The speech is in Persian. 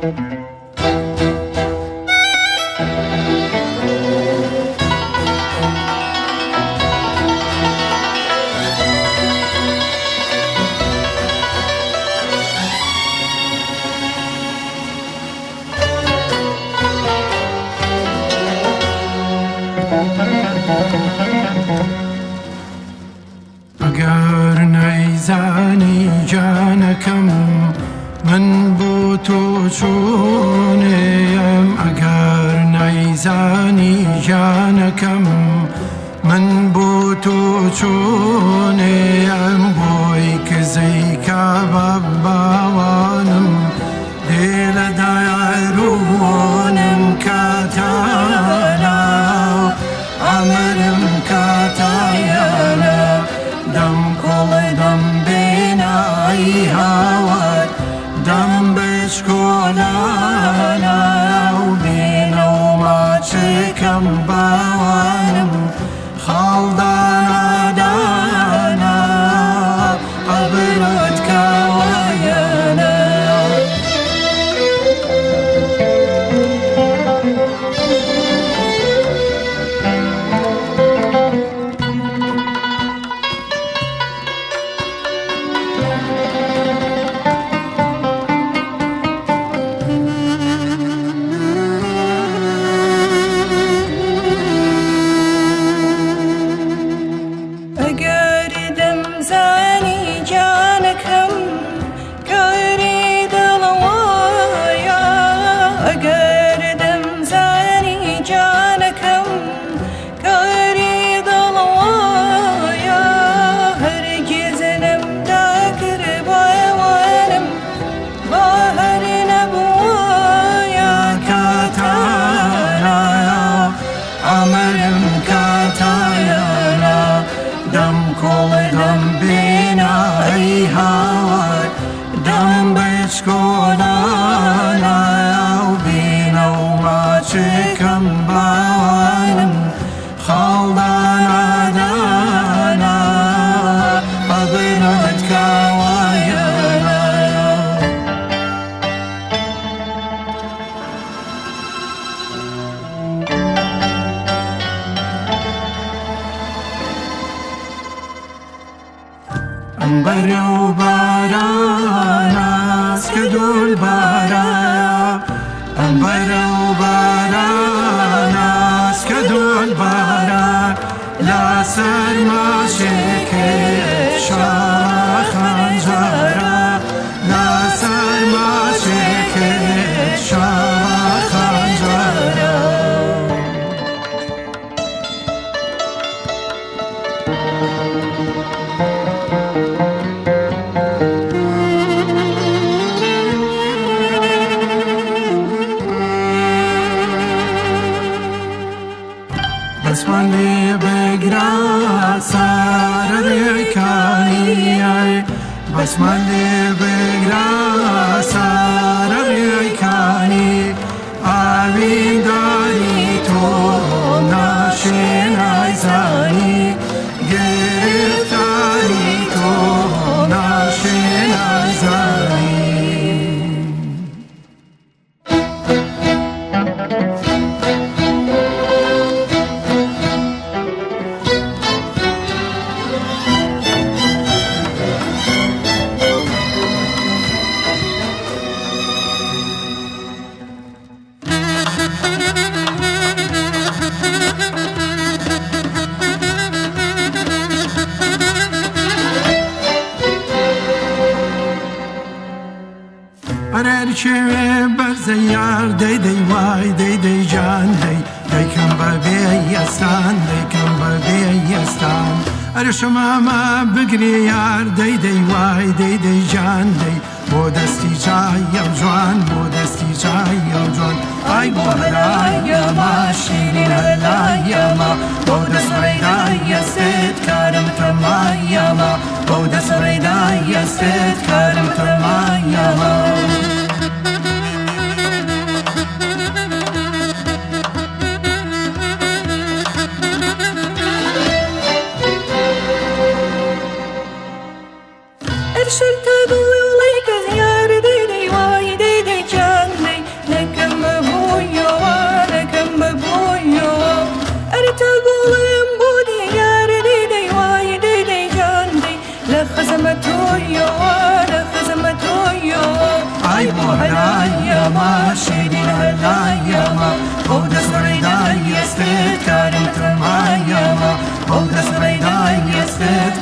ئەگەر نەیزانی جانەکەم من بۆ تۆ چۆنێم ئەگەر نەیزانی جانەکەم من بۆ تۆ چۆنێم بۆی کزەی کابە باوانم دێ لە دایروانم کاتانە ئەمرم کاتایانە دەم کۆڵێ دەم بێنایی هاوار دەم بچکۆلانە و بێنە و ماچێکم باوانم خاڵدانادانە قەبرت کاوایەنە ئەوینداری تۆ ناشێنای زانی گرفتاری تۆ ناشێنای زانی هەرچێوێ بەرزە یار دەی دەی وای دەی دەی جان دەی دەیکەم بەبێ یەستان دەیکەم بەبێ یەستان ئەرە شەمامە بگرێ یار دەی دەی وای دەی دەی جان دەی بۆ دەستی چایە جوان بۆ دەستی چایە جوان ئای بۆ هەلایەمە شیرین هەلایەمە بۆ دەست ڕێدایەستێت کارم تەمایەمە بۆ دەست ڕێدایەستێت کارم تەمایەمە شلت دوي وليك زيار دي دي واي دي دي جان دي لایەمە شیرینە لایەمە بەو دەست بەڕێدای ئێستێت کارم تمایەمە بەو دەست بەڕێدای ئێستێت